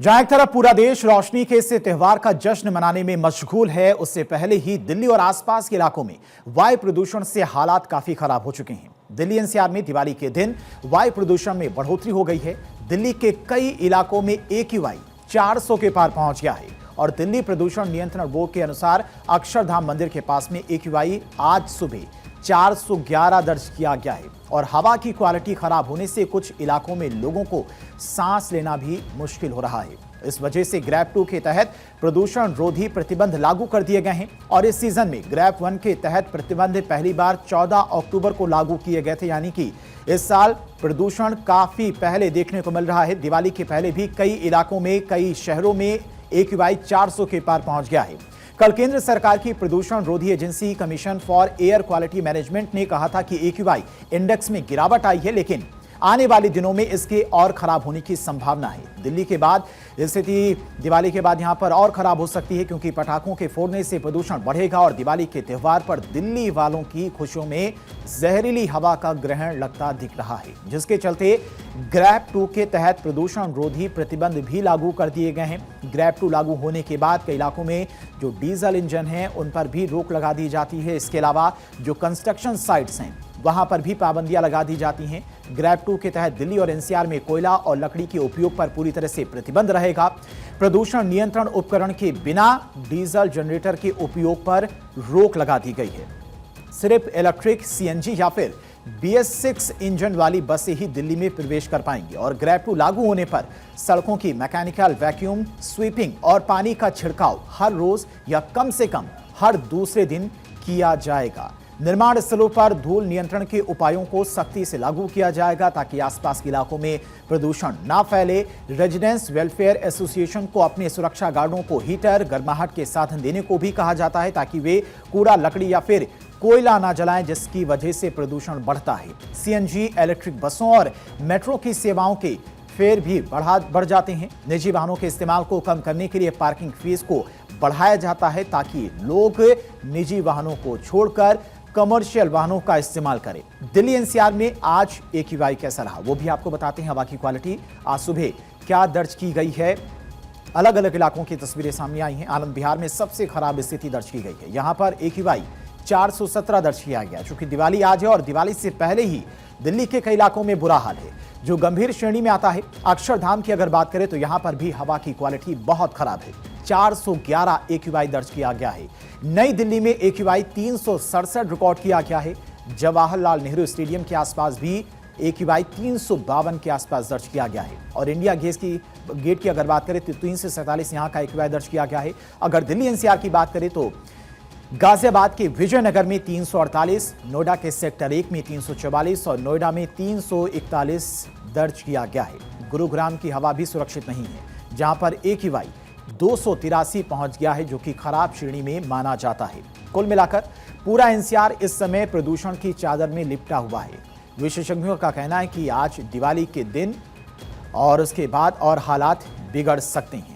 जहां एक तरफ पूरा देश रोशनी के इस त्योहार का जश्न मनाने में मशगूल है, उससे पहले ही दिल्ली और आसपास के इलाकों में वायु प्रदूषण से हालात काफी खराब हो चुके हैं। दिल्ली एनसीआर में दिवाली के दिन वायु प्रदूषण में बढ़ोतरी हो गई है। दिल्ली के कई इलाकों में AQI 400 के पार पहुंच गया है और दिल्ली प्रदूषण नियंत्रण बोर्ड के अनुसार अक्षरधाम मंदिर के पास में AQI आज सुबह 411 दर्ज किया गया है और हवा की क्वालिटी खराब होने से कुछ इलाकों में लोगों को सांस लेना भी मुश्किल हो रहा है। इस वजह से ग्रैप 2 के तहत प्रदूषण रोधी प्रतिबंध लागू कर दिए गए हैं और इस सीजन में ग्रैप 1 के तहत प्रतिबंध पहली बार 14 अक्टूबर को लागू किए गए थे, यानी कि इस साल प्रदूषण काफी पहले देखने को मिल रहा है। दिवाली के पहले भी कई इलाकों में, कई शहरों में AQI 400 के पार पहुंच गया है। कल केंद्र सरकार की प्रदूषण रोधी agency commission for air quality management ने कहा था कि AQI इंडेक्स में गिरावट आई है, लेकिन आने वाले दिनों में इसके और खराब होने की संभावना है। दिल्ली के बाद स्थिति दिवाली के बाद यहां पर और खराब हो सकती है, क्योंकि पटाखों के फोड़ने से प्रदूषण बढ़ेगा और दिवाली के त्योहार पर दिल्ली वालों की खुशियों में जहरीली हवा का ग्रहण लगता दिख रहा है, जिसके चलते ग्रैप 2 के तहत प्रदूषण रोधी प्रतिबंध भी लागू कर दिए गए हैं। ग्रैप 2 लागू होने के बाद कई इलाकों में जो डीजल इंजन हैं उन पर भी रोक लगा दी जाती है। इसके अलावा जो कंस्ट्रक्शन साइट्स हैं वहां पर भी पाबंदियां लगा दी जाती हैं। ग्रैप 2 के तहत दिल्ली और NCR में कोयला और लकड़ी के उपयोग पर पूरी तरह से प्रतिबंध रहेगा। प्रदूषण नियंत्रण उपकरण के बिना डीजल जनरेटर के उपयोग पर रोक लगा दी गई है। सिर्फ इलेक्ट्रिक CNG या फिर BS6 इंजन वाली बसें ही दिल्ली में प्रवेश कर पाएंगी और ग्रैप 2 लागू होने पर सड़कों की मैकेनिकल वैक्यूम स्वीपिंग और पानी का छिड़काव हर रोज या कम से कम हर दूसरे दिन किया जाएगा। निर्माण स्थलों पर धूल नियंत्रण के उपायों को सख्ती से लागू किया जाएगा ताकि आसपास के इलाकों में प्रदूषण ना फैले। रेजिडेंस वेलफेयर एसोसिएशन को अपने सुरक्षा गार्डों को हीटर, गर्माहट के साधन देने को भी कहा जाता है ताकि वे कूड़ा, लकड़ी या फिर कोयला ना जलाएं, जिसकी वजह से प्रदूषण बढ़ता है। CNG, इलेक्ट्रिक बसों और मेट्रो की सेवाओं के फेयर भी बढ़ जाते हैं। निजी वाहनों के इस्तेमाल को कम करने के लिए पार्किंग फीस को बढ़ाया जाता है ताकि लोग निजी वाहनों को छोड़कर कमर्शियल वाहनों का इस्तेमाल करें। दिल्ली NCR में आज AQI कैसा रहा वो भी आपको बताते हैं। हवा की क्वालिटी आज सुबह क्या दर्ज की गई है, अलग अलग इलाकों की तस्वीरें सामने आई हैं। आनंद विहार में सबसे खराब स्थिति दर्ज की गई है। यहां पर AQI 417 दर्ज किया गया। चूंकि दिवाली आज है और दिवाली से पहले ही दिल्ली के कई इलाकों में बुरा हाल है, जो गंभीर श्रेणी में आता है। अक्षरधाम की अगर बात करें तो यहां पर भी हवा की क्वालिटी बहुत खराब है। 411 AQI दर्ज किया गया है। नई दिल्ली में AQI 367 रिकॉर्ड किया गया है। जवाहरलाल नेहरू स्टेडियम के आसपास भी AQI 352 के आसपास दर्ज किया गया है और इंडिया गेट की अगर बात करें तो 347 यहां का AQI दर्ज किया गया है। अगर दिल्ली NCR की बात करें तो गाजियाबाद के विजयनगर में 348, नोएडा के सेक्टर 1 में 344 और नोएडा में 341 दर्ज किया गया है। गुरुग्राम की हवा भी सुरक्षित नहीं है, जहां पर AQI 283 पहुंच गया है, जो कि खराब श्रेणी में माना जाता है। कुल मिलाकर पूरा NCR इस समय प्रदूषण की चादर में लिपटा हुआ है। विशेषज्ञों का कहना है कि आज दिवाली के दिन और उसके बाद और हालात बिगड़ सकते हैं।